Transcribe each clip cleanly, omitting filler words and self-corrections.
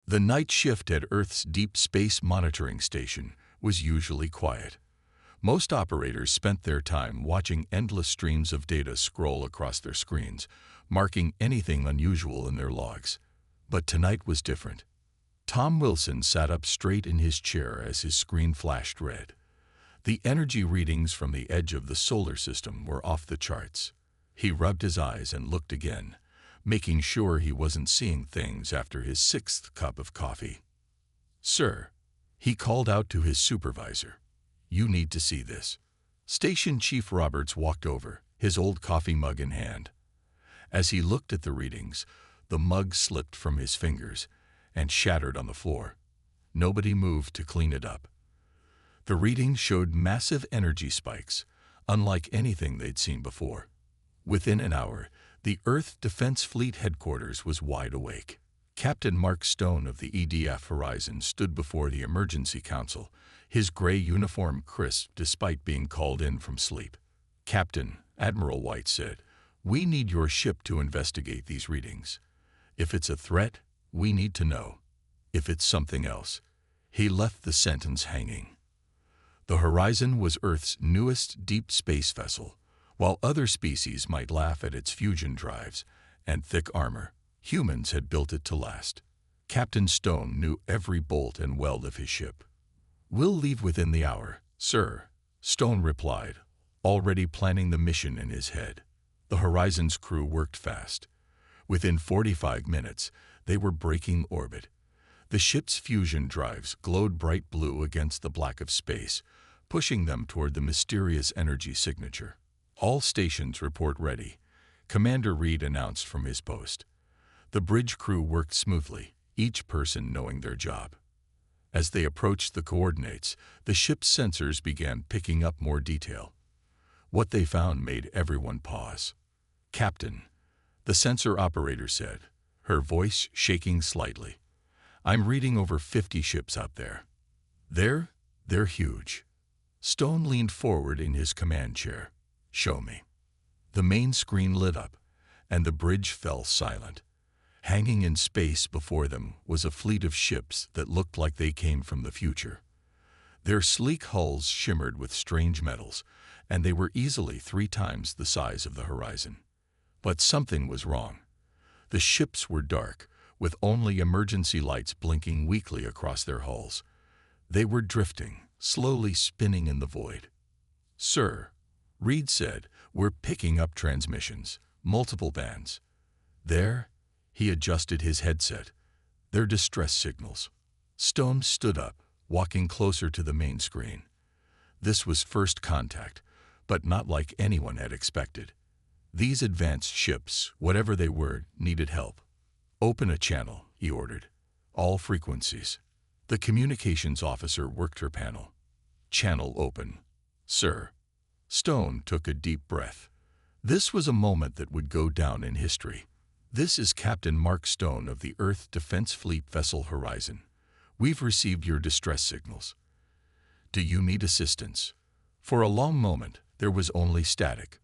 The night shift at Earth's Deep Space Monitoring Station was usually quiet. Most operators spent their time watching endless streams of data scroll across their screens, marking anything unusual in their logs. But tonight was different. Tom Wilson sat up straight in his chair as his screen flashed red. The energy readings from the edge of the solar system were off the charts. He rubbed his eyes and looked again, making sure he wasn't seeing things after his sixth cup of coffee. "Sir," he called out to his supervisor, "you need to see this." Station Chief Roberts walked over, his old coffee mug in hand. As he looked at the readings, the mug slipped from his fingers and shattered on the floor. Nobody moved to clean it up. The readings showed massive energy spikes, unlike anything they'd seen before. Within an hour, the Earth Defense Fleet headquarters was wide awake. Captain Mark Stone of the EDF Horizon stood before the Emergency Council, his gray uniform crisp despite being called in from sleep. "Captain," Admiral White said, "we need your ship to investigate these readings. If it's a threat, we need to know. If it's something else." He left the sentence hanging. The Horizon was Earth's newest deep space vessel. While other species might laugh at its fusion drives and thick armor, humans had built it to last. Captain Stone knew every bolt and weld of his ship. "We'll leave within the hour, sir," Stone replied, already planning the mission in his head. The Horizon's crew worked fast. Within 45 minutes, they were breaking orbit. The ship's fusion drives glowed bright blue against the black of space, pushing them toward the mysterious energy signature. "All stations report ready," Commander Reed announced from his post. The bridge crew worked smoothly, each person knowing their job. As they approached the coordinates, the ship's sensors began picking up more detail. What they found made everyone pause. "Captain," the sensor operator said, her voice shaking slightly, "I'm reading over 50 ships out there. They're huge." Stone leaned forward in his command chair. "Show me." The main screen lit up, and the bridge fell silent. Hanging in space before them was a fleet of ships that looked like they came from the future. Their sleek hulls shimmered with strange metals, and they were easily 3 times the size of the Horizon. But something was wrong. The ships were dark, with only emergency lights blinking weakly across their hulls. They were drifting, slowly spinning in the void. "Sir," Reed said, "we're picking up transmissions, multiple bands." "There?" He adjusted his headset. "They're distress signals." Stone stood up, walking closer to the main screen. This was first contact, but not like anyone had expected. These advanced ships, whatever they were, needed help. "Open a channel," he ordered. "All frequencies." The communications officer worked her panel. "Channel open, sir." Stone took a deep breath. This was a moment that would go down in history. "This is Captain Mark Stone of the Earth Defense Fleet vessel Horizon. We've received your distress signals. Do you need assistance?" For a long moment, there was only static.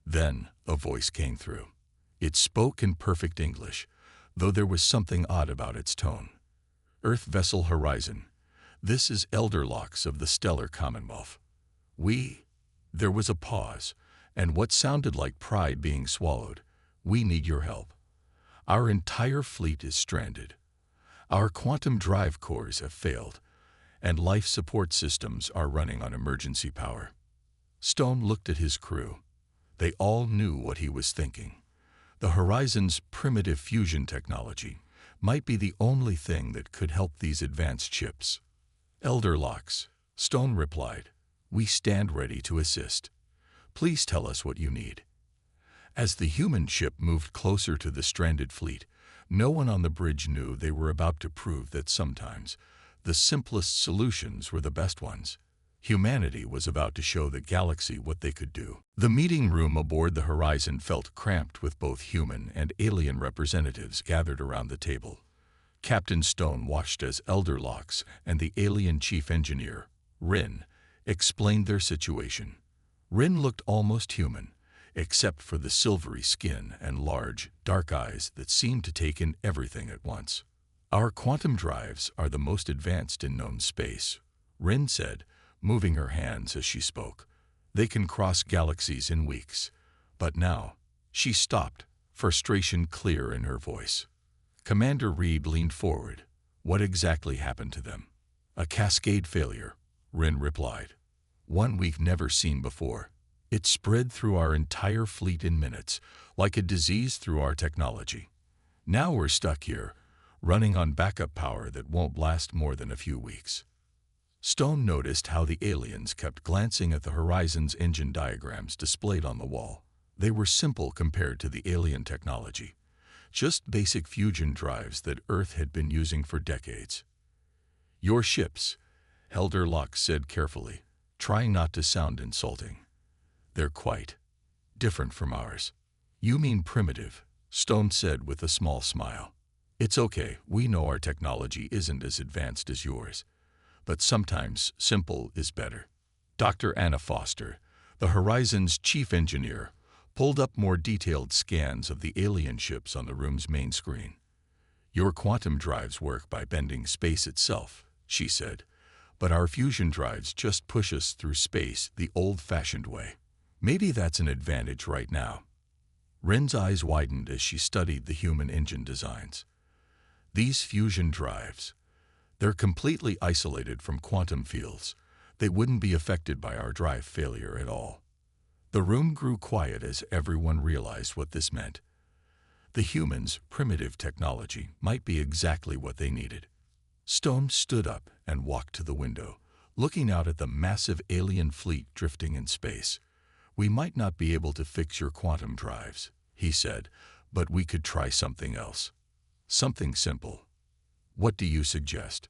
Then a voice came through. It spoke in perfect English, though there was something odd about its tone. "Earth vessel Horizon. This is Elder Lox of the Stellar Commonwealth. There was a pause, and what sounded like pride being swallowed. "We need your help. Our entire fleet is stranded. Our quantum drive cores have failed, and life support systems are running on emergency power." Stone looked at his crew. They all knew what he was thinking. The Horizon's primitive fusion technology might be the only thing that could help these advanced ships. "Elder Lox," Stone replied, "we stand ready to assist. Please tell us what you need." As the human ship moved closer to the stranded fleet, no one on the bridge knew they were about to prove that sometimes the simplest solutions were the best ones. Humanity was about to show the galaxy what they could do. The meeting room aboard the Horizon felt cramped with both human and alien representatives gathered around the table. Captain Stone watched as Elder Lox and the alien chief engineer, Rin, explained their situation. Rin looked almost human, except for the silvery skin and large, dark eyes that seemed to take in everything at once. Our quantum drives are the most advanced in known space, Rin said, moving her hands as she spoke. They can cross galaxies in weeks. But now, she stopped, frustration clear in her voice. Commander Reed leaned forward. What exactly happened to them? A cascade failure, Rin replied. One we've never seen before. It spread through our entire fleet in minutes, like a disease through our technology. Now we're stuck here, running on backup power that won't last more than a few weeks. Stone noticed how the aliens kept glancing at the Horizon's engine diagrams displayed on the wall. They were simple compared to the alien technology, just basic fusion drives that Earth had been using for decades. Your ships, Elder Locke said carefully, trying not to sound insulting. They're quite different from ours. You mean primitive, Stone said with a small smile. It's okay, we know our technology isn't as advanced as yours. But sometimes simple is better. Dr. Anna Foster, the Horizon's chief engineer, pulled up more detailed scans of the alien ships on the room's main screen. Your quantum drives work by bending space itself, she said, but our fusion drives just push us through space the old-fashioned way. Maybe that's an advantage right now. Rin's eyes widened as she studied the human engine designs. These fusion drives, they're completely isolated from quantum fields. They wouldn't be affected by our drive failure at all. The room grew quiet as everyone realized what this meant. The humans' primitive technology might be exactly what they needed. Stone stood up and walked to the window, looking out at the massive alien fleet drifting in space. We might not be able to fix your quantum drives, he said, but we could try something else. Something simple. What do you suggest?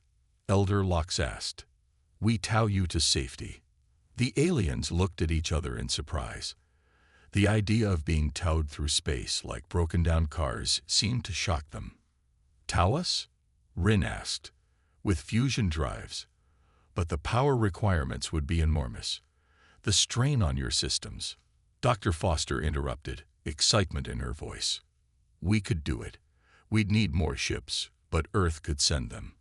Elder Locke asked. We tow you to safety. The aliens looked at each other in surprise. The idea of being towed through space like broken-down cars seemed to shock them. Tow us? Rin asked. With fusion drives. But the power requirements would be enormous. The strain on your systems. Dr. Foster interrupted, excitement in her voice. We could do it. We'd need more ships, but Earth could send them.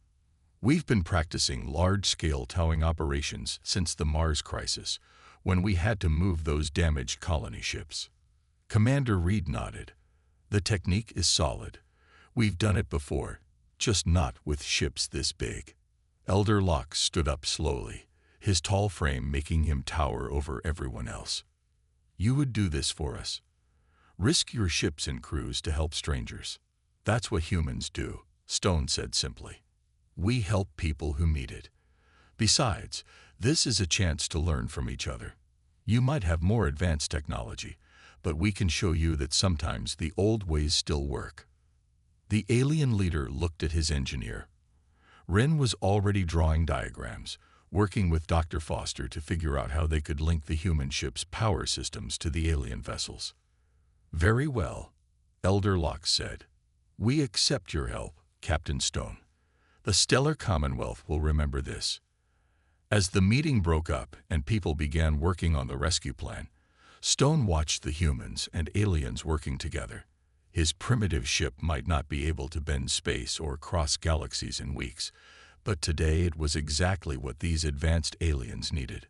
We've been practicing large-scale towing operations since the Mars crisis, when we had to move those damaged colony ships. Commander Reed nodded. The technique is solid. We've done it before, just not with ships this big. Elder Locke stood up slowly, his tall frame making him tower over everyone else. You would do this for us. Risk your ships and crews to help strangers. That's what humans do, Stone said simply. We help people who need it. Besides, this is a chance to learn from each other. You might have more advanced technology, but we can show you that sometimes the old ways still work. The alien leader looked at his engineer. Rin was already drawing diagrams, working with Dr. Foster to figure out how they could link the human ship's power systems to the alien vessels. Very well, Elder Locke said. We accept your help, Captain Stone. The Stellar Commonwealth will remember this. As the meeting broke up and people began working on the rescue plan, Stone watched the humans and aliens working together. His primitive ship might not be able to bend space or cross galaxies in weeks, but today it was exactly what these advanced aliens needed.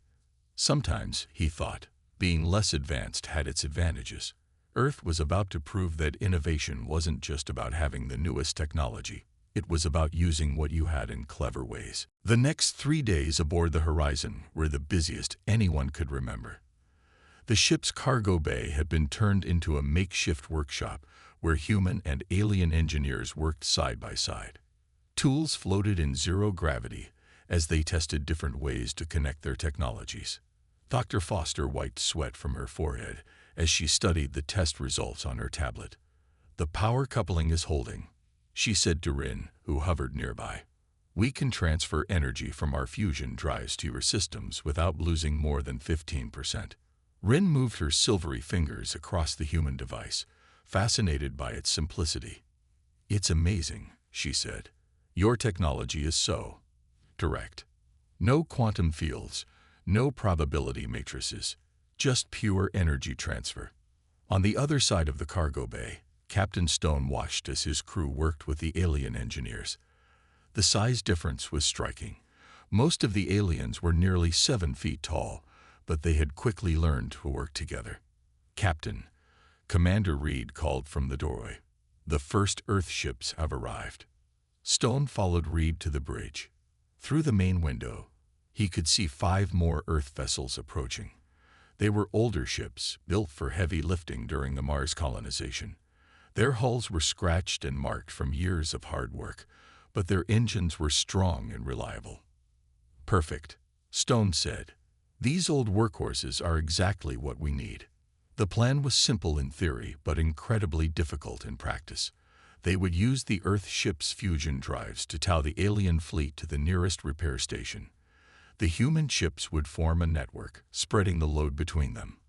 Sometimes, he thought, being less advanced had its advantages. Earth was about to prove that innovation wasn't just about having the newest technology. It was about using what you had in clever ways. The next 3 days aboard the Horizon were the busiest anyone could remember. The ship's cargo bay had been turned into a makeshift workshop where human and alien engineers worked side by side. Tools floated in zero gravity as they tested different ways to connect their technologies. Dr. Foster wiped sweat from her forehead as she studied the test results on her tablet. The power coupling is holding, she said to Rin, who hovered nearby. We can transfer energy from our fusion drives to your systems without losing more than 15%. Rin moved her silvery fingers across the human device, fascinated by its simplicity. It's amazing, she said. Your technology is so direct. No quantum fields, no probability matrices, just pure energy transfer. On the other side of the cargo bay, Captain Stone watched as his crew worked with the alien engineers. The size difference was striking. Most of the aliens were nearly 7 feet tall, but they had quickly learned to work together. "Captain," Commander Reed called from the doorway, "the first Earth ships have arrived." Stone followed Reed to the bridge. Through the main window, he could see 5 more Earth vessels approaching. They were older ships, built for heavy lifting during the Mars colonization. Their hulls were scratched and marked from years of hard work, but their engines were strong and reliable. "Perfect," Stone said. "These old workhorses are exactly what we need." The plan was simple in theory, but incredibly difficult in practice. They would use the Earth ship's fusion drives to tow the alien fleet to the nearest repair station. The human ships would form a network, spreading the load between them.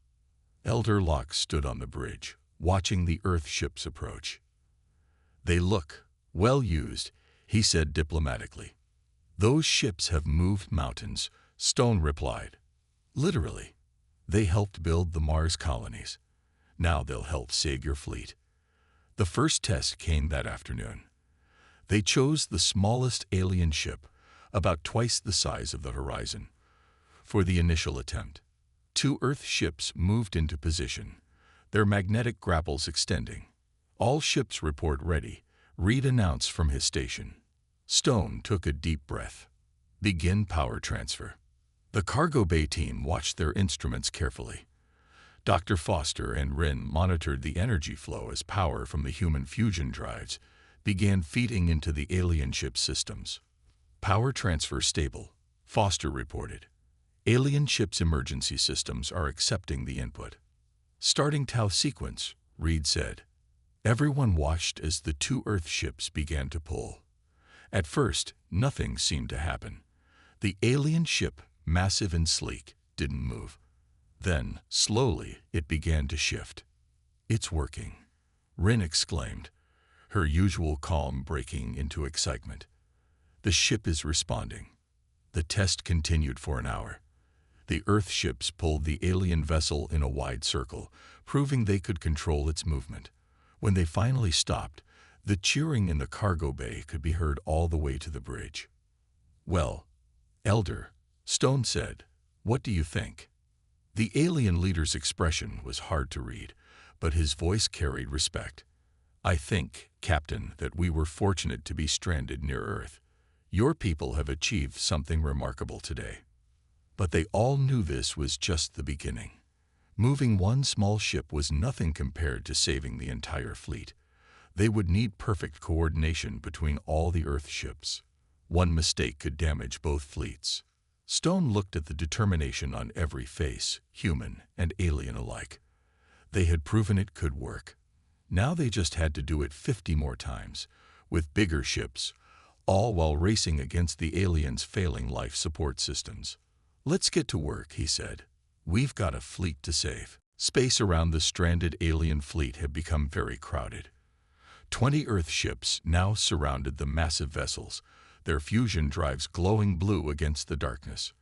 Elder Locke stood on the bridge, watching the Earth ships approach. "They look well used," he said diplomatically. "Those ships have moved mountains," Stone replied. "Literally. They helped build the Mars colonies. Now they'll help save your fleet." The first test came that afternoon. They chose the smallest alien ship, about twice the size of the Horizon, for the initial attempt. 2 Earth ships moved into position, their magnetic grapples extending. "All ships report ready," Reed announced from his station. Stone took a deep breath. "Begin power transfer." The cargo bay team watched their instruments carefully. Dr. Foster and Wren monitored the energy flow as power from the human fusion drives began feeding into the alien ship systems. "Power transfer stable," Foster reported. "Alien ship's emergency systems are accepting the input." "Starting tow sequence," Reed said. Everyone watched as the 2 Earth ships began to pull. At first, nothing seemed to happen. The alien ship, massive and sleek, didn't move. Then, slowly, it began to shift. "It's working," Wren exclaimed, her usual calm breaking into excitement. "The ship is responding." The test continued for an hour. The Earth ships pulled the alien vessel in a wide circle, proving they could control its movement. When they finally stopped, the cheering in the cargo bay could be heard all the way to the bridge. "Well, Elder," Stone said, "what do you think?" The alien leader's expression was hard to read, but his voice carried respect. "I think, Captain, that we were fortunate to be stranded near Earth. Your people have achieved something remarkable today." But they all knew this was just the beginning. Moving one small ship was nothing compared to saving the entire fleet. They would need perfect coordination between all the Earth ships. One mistake could damage both fleets. Stone looked at the determination on every face, human and alien alike. They had proven it could work. Now they just had to do it 50 more times, with bigger ships, all while racing against the aliens' failing life support systems. "Let's get to work," he said. "We've got a fleet to save." Space around the stranded alien fleet had become very crowded. 20 Earth ships now surrounded the massive vessels, their fusion drives glowing blue against the darkness.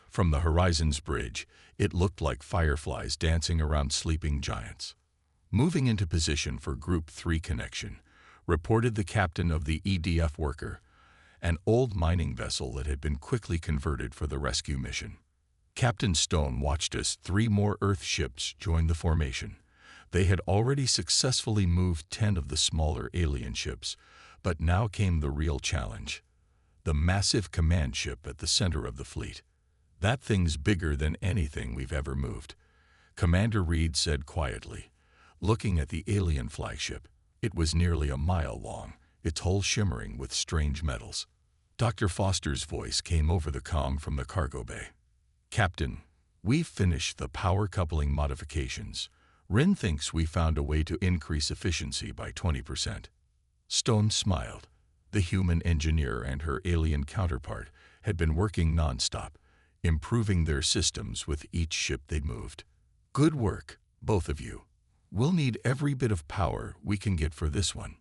From the Horizon's bridge, it looked like fireflies dancing around sleeping giants. "Moving into position for Group 3 connection," reported the captain of the EDF Worker, an old mining vessel that had been quickly converted for the rescue mission. Captain Stone watched as 3 more Earth ships joined the formation. They had already successfully moved 10 of the smaller alien ships, but now came the real challenge. The massive command ship at the center of the fleet. "That thing's bigger than anything we've ever moved," Commander Reed said quietly, looking at the alien flagship. It was nearly a mile long, its hull shimmering with strange metals. Dr. Foster's voice came over the comm from the cargo bay. "Captain, we've finished the power coupling modifications. Wren thinks we found a way to increase efficiency by 20%. Stone smiled. The human engineer and her alien counterpart had been working nonstop, improving their systems with each ship they moved. "Good work, both of you. We'll need every bit of power we can get for this one."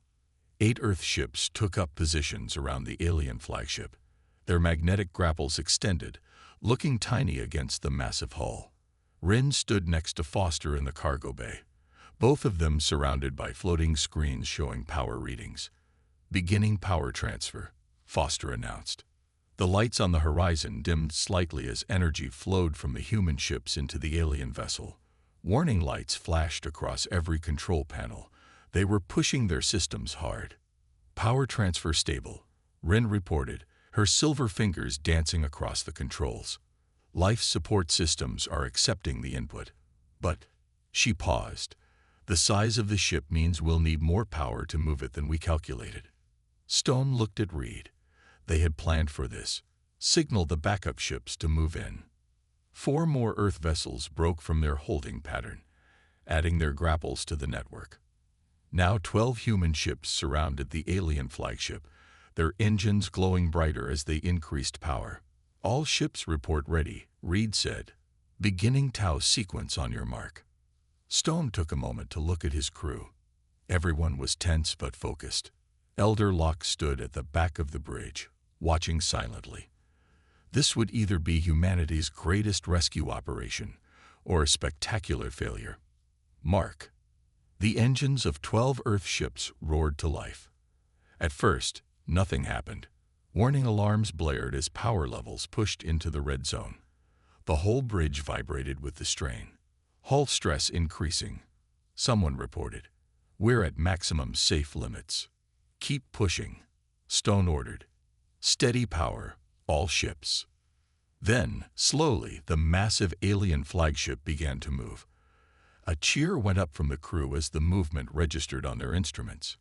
8 Earth ships took up positions around the alien flagship. Their magnetic grapples extended, looking tiny against the massive hull. Wren stood next to Foster in the cargo bay, both of them surrounded by floating screens showing power readings. "Beginning power transfer," Foster announced. The lights on the horizon dimmed slightly as energy flowed from the human ships into the alien vessel. Warning lights flashed across every control panel. They were pushing their systems hard. Power transfer stable, Rin reported, her silver fingers dancing across the controls. Life support systems are accepting the input. But, she paused. The size of the ship means we'll need more power to move it than we calculated. Stone looked at Reed. They had planned for this. Signaled the backup ships to move in. 4 more Earth vessels broke from their holding pattern, adding their grapples to the network. Now 12 human ships surrounded the alien flagship, their engines glowing brighter as they increased power. All ships report ready, Reed said. Beginning Tau sequence on your mark. Stone took a moment to look at his crew. Everyone was tense but focused. Elder Locke stood at the back of the bridge, watching silently. This would either be humanity's greatest rescue operation or a spectacular failure. Mark. The engines of 12 Earth ships roared to life. At first, nothing happened. Warning alarms blared as power levels pushed into the red zone. The whole bridge vibrated with the strain. Hull stress increasing. Someone reported. We're at maximum safe limits. Keep pushing, Stone ordered. Steady power, all ships. Then, slowly, the massive alien flagship began to move. A cheer went up from the crew as the movement registered on their instruments.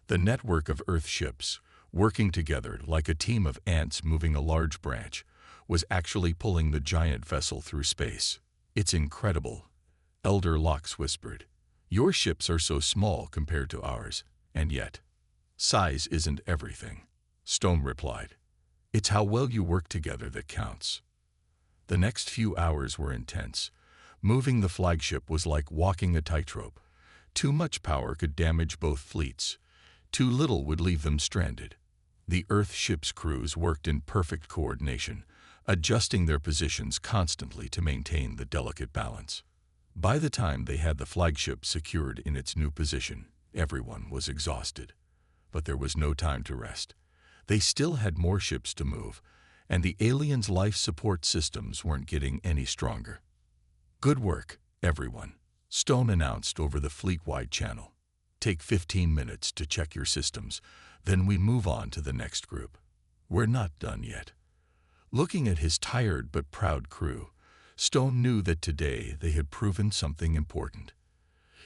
The network of Earth ships, working together like a team of ants moving a large branch, was actually pulling the giant vessel through space. It's incredible, Elder Locke whispered. Your ships are so small compared to ours, and yet, size isn't everything, Stone replied. It's how well you work together that counts. The next few hours were intense. Moving the flagship was like walking a tightrope. Too much power could damage both fleets. Too little would leave them stranded. The Earth ship's crews worked in perfect coordination, adjusting their positions constantly to maintain the delicate balance. By the time they had the flagship secured in its new position, everyone was exhausted. But there was no time to rest. They still had more ships to move, and the aliens' life support systems weren't getting any stronger. Good work, everyone, Stone announced over the fleet-wide channel. Take 15 minutes to check your systems, then we move on to the next group. We're not done yet. Looking at his tired but proud crew, Stone knew that today they had proven something important.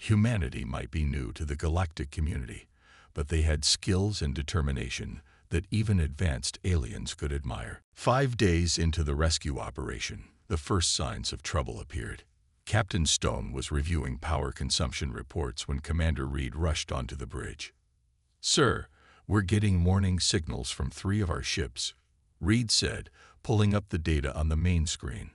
Humanity might be new to the galactic community, but they had skills and determination that even advanced aliens could admire. 5 days into the rescue operation, the first signs of trouble appeared. Captain Stone was reviewing power consumption reports when Commander Reed rushed onto the bridge. Sir, we're getting warning signals from 3 of our ships, Reed said, pulling up the data on the main screen.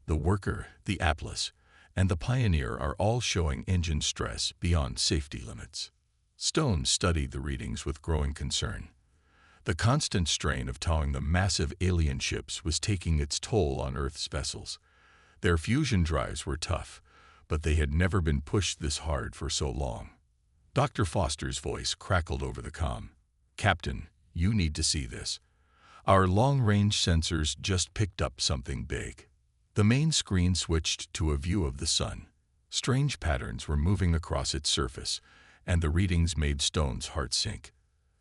The Worker, the Atlas, and the Pioneer are all showing engine stress beyond safety limits. Stone studied the readings with growing concern. The constant strain of towing the massive alien ships was taking its toll on Earth's vessels. Their fusion drives were tough, but they had never been pushed this hard for so long. Dr. Foster's voice crackled over the comm. Captain, you need to see this. Our long-range sensors just picked up something big. The main screen switched to a view of the sun. Strange patterns were moving across its surface, and the readings made Stone's heart sink.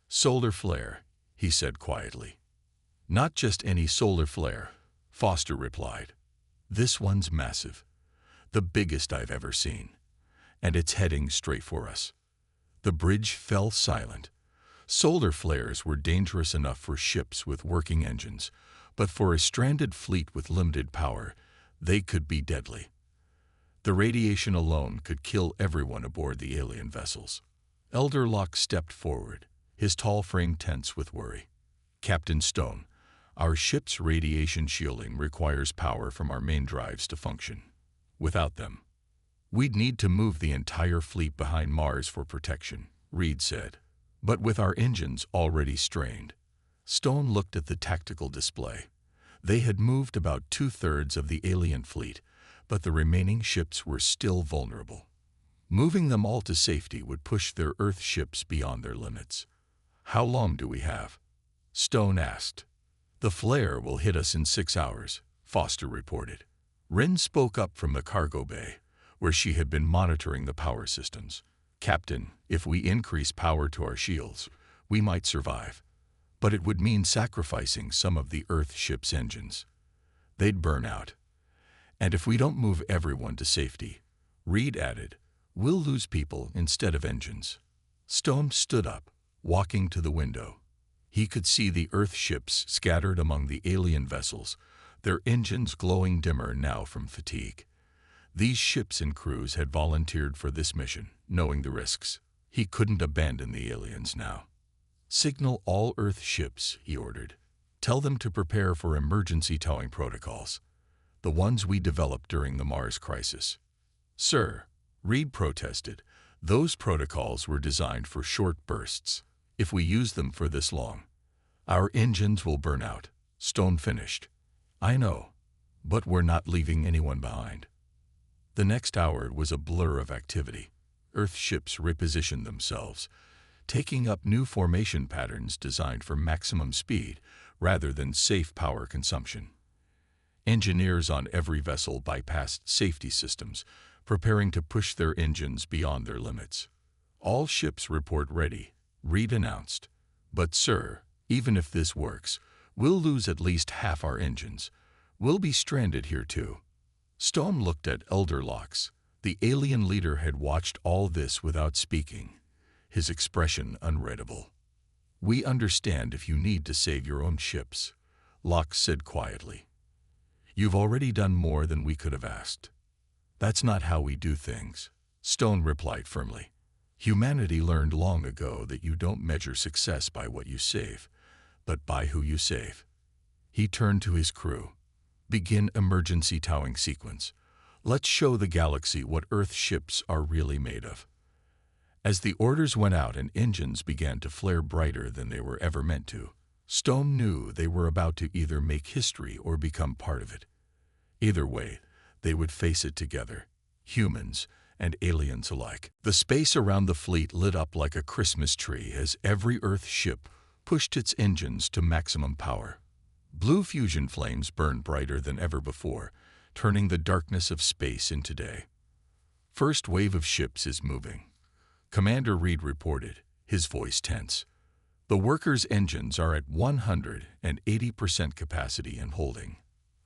Solar flare, he said quietly. Not just any solar flare, Foster replied. This one's massive. The biggest I've ever seen. And it's heading straight for us. The bridge fell silent. Solar flares were dangerous enough for ships with working engines, but for a stranded fleet with limited power, they could be deadly. The radiation alone could kill everyone aboard the alien vessels. Elder Locke stepped forward, his tall frame tense with worry. Captain Stone, our ship's radiation shielding requires power from our main drives to function. Without them, we'd need to move the entire fleet behind Mars for protection, Reed said. But with our engines already strained. Stone looked at the tactical display. They had moved about 2/3 of the alien fleet, but the remaining ships were still vulnerable. Moving them all to safety would push their Earth ships beyond their limits. How long do we have? Stone asked. "The flare will hit us in 6 hours," Foster reported. Rin spoke up from the cargo bay, where she had been monitoring the power systems. "Captain, if we increase power to our shields, we might survive. But it would mean sacrificing some of the Earth ship's engines. They'd burn out. And if we don't move everyone to safety," Reed added, "we'll lose people instead of engines." Stone stood up, walking to the window. He could see the Earth ships scattered among the alien vessels, their engines glowing dimmer now from fatigue. These ships and crews had volunteered for this mission, knowing the risks. He couldn't abandon the aliens now. "Signal all Earth ships," he ordered. "Tell them to prepare for emergency towing protocols, the ones we developed during the Mars crisis." "Sir," Reed protested, "those protocols were designed for short bursts. If we use them for this long, our engines will burn out," Stone finished. "I know, but we're not leaving anyone behind." The next hour was a blur of activity. Earth ships repositioned themselves, taking up new formation patterns designed for maximum speed rather than safe power consumption. Engineers on every vessel bypassed safety systems, preparing to push their engines beyond their limits. "All ships report ready," Reed announced. "But sir, even if this works, we'll lose at least half our engines. We'll be stranded here too." Stone looked at Elder Locks. The alien leader had watched all this without speaking, his expression unreadable. "We understand if you need to save your own ships," Locks said quietly. "You've already done more than we could have asked." "That's not how we do things," Stone replied firmly. "Humanity learned long ago that you don't measure success by what you save, but by who you save." He turned to his crew. "Begin emergency towing sequence. Let's show the galaxy what Earth ships are really made of." As the orders went out and engines began to flare brighter than they were ever meant to, Stone knew they were about to either make history or become part of it. Either way, they would face it together, humans and aliens alike. The space around the fleet lit up like a Christmas tree as every Earth ship pushed its engines to maximum power. Blue fusion flames burned brighter than ever before, turning the darkness of space into day. "First wave of ships is moving," Commander Reed reported, his voice tense. "The workers' engines are at 180% capacity and holding.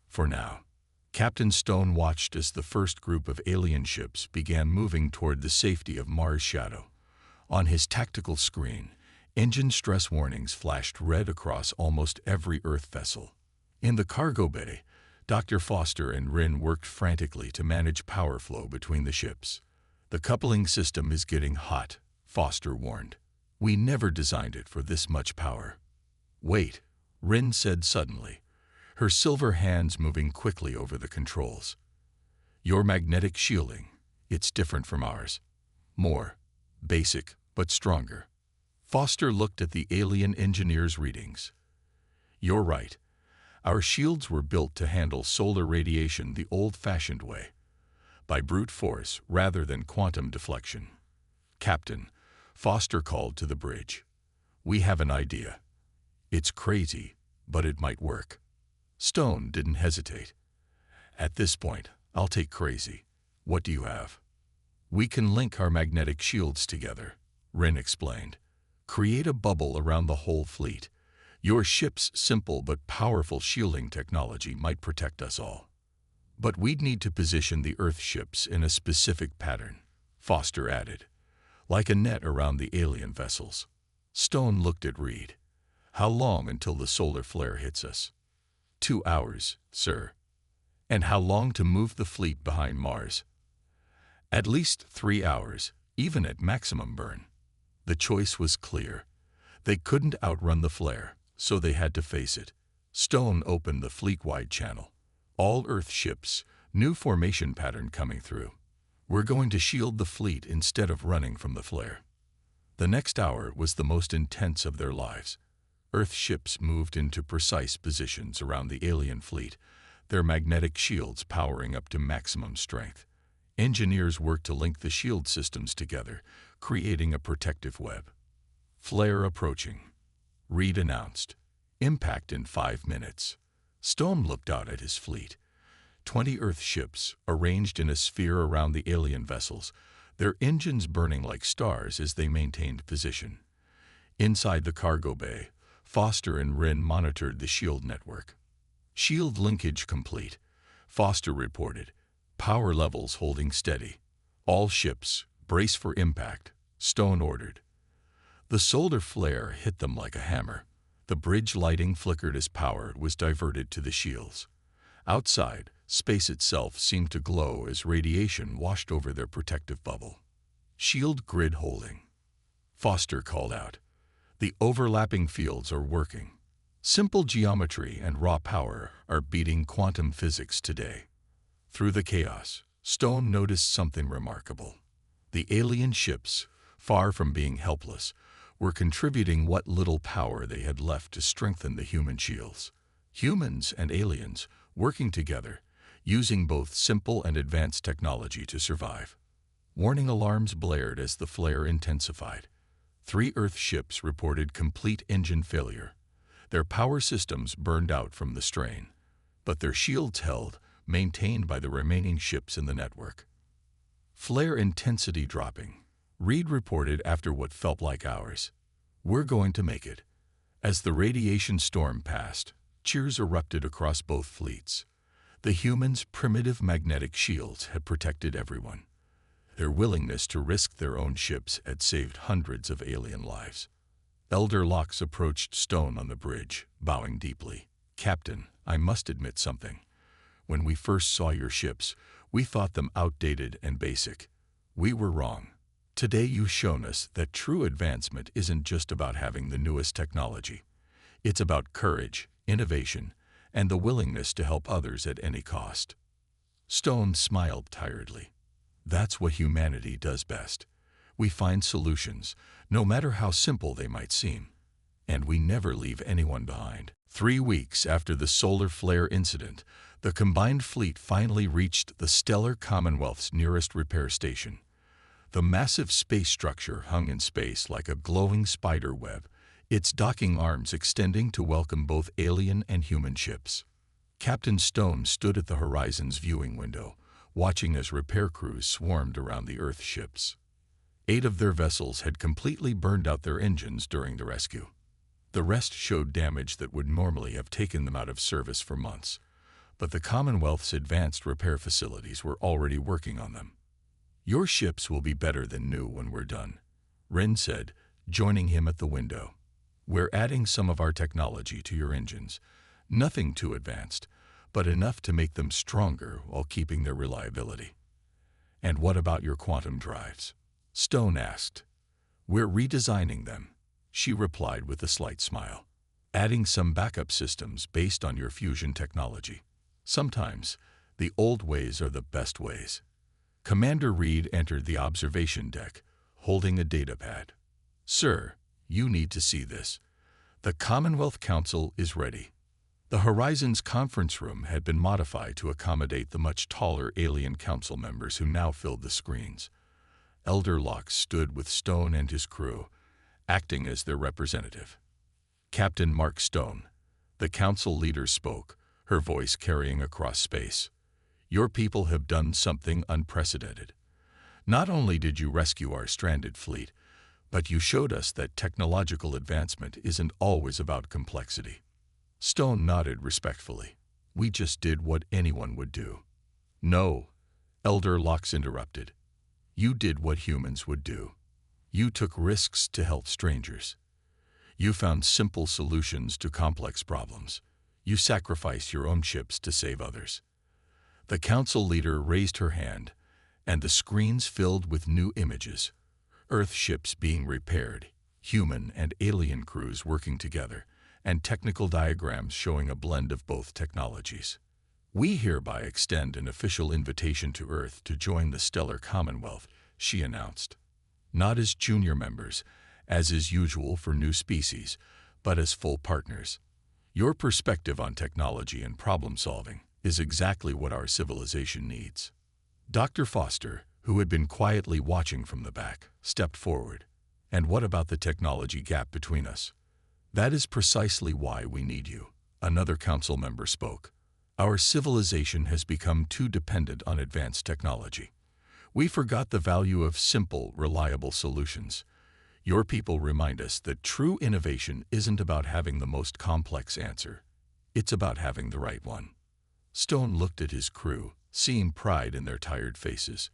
For now." Captain Stone watched as the first group of alien ships began moving toward the safety of Mars' shadow. On his tactical screen, engine stress warnings flashed red across almost every Earth vessel. In the cargo bay, Dr. Foster and Rin worked frantically to manage power flow between the ships. "The coupling system is getting hot," Foster warned. "We never designed it for this much power." "Wait," Rin said suddenly, her silver hands moving quickly over the controls. "Your magnetic shielding, it's different from ours. More basic, but stronger." Foster looked at the alien engineer's readings. "You're right. Our shields were built to handle solar radiation the old-fashioned way, by brute force rather than quantum deflection." "Captain," Foster called to the bridge, "we have an idea. It's crazy, but it might work." Stone didn't hesitate. "At this point, I'll take crazy. What do you have?" "We can link our magnetic shields together," Rin explained. "Create a bubble around the whole fleet. Your ship's simple but powerful shielding technology might protect us all. But we'd need to position the Earth ships in a specific pattern," Foster added, "like a net around the alien vessels." Stone looked at Reed. "How long until the solar flare hits us?" 2 hours, sir." "And how long to move the fleet behind Mars?" "At least 3 hours, even at maximum burn." The choice was clear. They couldn't outrun the flare, so they had to face it. Stone opened the fleet-wide channel. "All Earth ships, new formation pattern coming through. We're going to shield the fleet instead of running from the flare." The next hour was the most intense of their lives. Earth ships moved into precise positions around the alien fleet, their magnetic shields powering up to maximum strength. Engineers worked to link the shield systems together, creating a protective web. "Flare approaching," Reed announced. Impact in 5 minutes. Stone looked out at his fleet. 20 Earth ships, arranged in a sphere around the alien vessels, their engines burning like stars as they maintained position. Inside the cargo bay, Foster and Wren monitored the shield network. Shield linkage complete, Foster reported. Power levels holding steady. All ships, brace for impact, Stone ordered. The solar flare hit them like a hammer. The bridge lighting flickered as power was diverted to the shields. Outside, space itself seemed to glow as radiation washed over their protective bubble. Shield grid holding. Foster called out. The overlapping fields are working. Simple geometry and raw power are beating quantum physics today. Through the chaos, Stone noticed something remarkable. The alien ships, far from being helpless, were contributing what little power they had left to strengthen the human shields. Humans and aliens working together, using both simple and advanced technology to survive. Warning alarms blared as the flare intensified. 3 Earth ships reported complete engine failure. Their power systems burned out from the strain, but their shields held, maintained by the remaining ships in the network. Flare intensity dropping. Reed reported after what felt like hours. We're going to make it. As the radiation storm passed, cheers erupted across both fleets. The humans' primitive magnetic shields had protected everyone. Their willingness to risk their own ships had saved hundreds of alien lives. Elder Locks approached Stone on the bridge, bowing deeply. Captain, I must admit something. When we first saw your ships, we thought them outdated and basic. We were wrong. Today you've shown us that true advancement isn't just about having the newest technology. It's about courage, innovation, and the willingness to help others at any cost. Stone smiled tiredly. That's what humanity does best. We find solutions, no matter how simple they might seem. And we never leave anyone behind. 3 weeks after the solar flare incident, the combined fleet finally reached the stellar Commonwealth's nearest repair station. The massive space structure hung in space like a glowing spider web, its docking arms extending to welcome both alien and human ships. Captain Stone stood at the horizon's viewing window, watching as repair crews swarmed around the Earth ships. 8 of their vessels had completely burned out their engines during the rescue. The rest showed damage that would normally have taken them out of service for months, but the Commonwealth's advanced repair facilities were already working on them. Your ships will be better than new when we're done, Wren said, joining him at the window. We're adding some of our technology to your engines. Nothing too advanced, but enough to make them stronger while keeping their reliability. And what about your quantum drives? Stone asked. We're redesigning them, she replied with a slight smile, adding some backup systems based on your fusion technology. Sometimes, the old ways are the best ways. Commander Reed entered the observation deck, holding a datapad. Sir, you need to see this. The Commonwealth Council is ready. The Horizons conference room had been modified to accommodate the much taller alien council members who now filled the screens. Elder Locke stood with Stone and his crew, acting as their representative. Captain Mark Stone, the council leader, spoke, her voice carrying across space. Your people have done something unprecedented. Not only did you rescue our stranded fleet, but you showed us that technological advancement isn't always about complexity. Stone nodded respectfully. We just did what anyone would do. No, Elder Locks interrupted. You did what humans would do. You took risks to help strangers. You found simple solutions to complex problems. You sacrificed your own ships to save others. The council leader raised her hand, and the screens filled with new images. Earth ships being repaired, human and alien crews working together, and technical diagrams showing a blend of both technologies. We hereby extend an official invitation to Earth to join the Stellar Commonwealth, she announced. Not as junior members, as is usual for new species, but as full partners. Your perspective on technology and problem-solving is exactly what our civilization needs. Dr. Foster, who had been quietly watching from the back, stepped forward. And what about the technology gap between us? That is precisely why we need you, another council member spoke. Our civilization has become too dependent on advanced technology. We forgot the value of simple, reliable solutions. Your people remind us that true innovation isn't about having the most complex answer. It's about having the right one. Stone looked at his crew, seeing pride in their tired faces.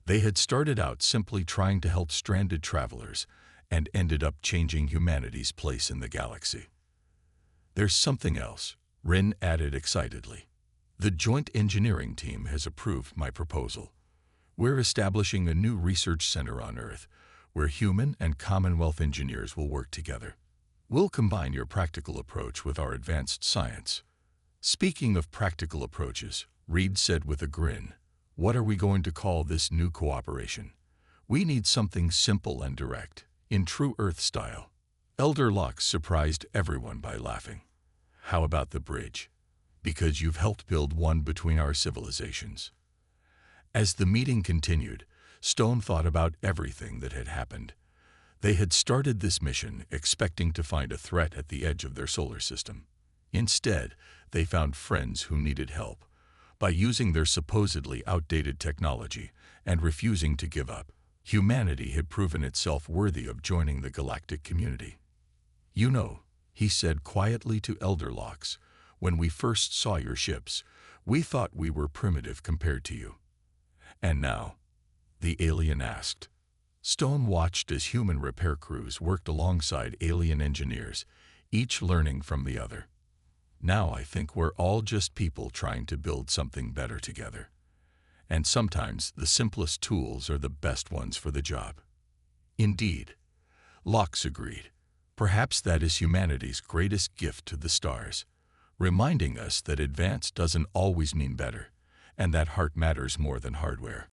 They had started out simply trying to help stranded travelers and ended up changing humanity's place in the galaxy. There's something else, Rin added excitedly. The Joint Engineering Team has approved my proposal. We're establishing a new research center on Earth, where human and Commonwealth engineers will work together. We'll combine your practical approach with our advanced science. Speaking of practical approaches, Reed said with a grin, what are we going to call this new cooperation? We need something simple and direct, in true Earth style. Elder Locke surprised everyone by laughing. How about the bridge? Because you've helped build one between our civilizations. As the meeting continued, Stone thought about everything that had happened. They had started this mission expecting to find a threat at the edge of their solar system. Instead, they found friends who needed help. By using their supposedly outdated technology and refusing to give up, humanity had proven itself worthy of joining the galactic community. You know, he said quietly to Elder Locke, when we first saw your ships, we thought we were primitive compared to you. And now? The alien asked. Stone watched as human repair crews worked alongside alien engineers, each learning from the other. Now I think we're all just people trying to build something better together. And sometimes the simplest tools are the best ones for the job. Indeed, Locke agreed. Perhaps that is humanity's greatest gift to the stars, reminding us that advance doesn't always mean better, and that heart matters more than hardware.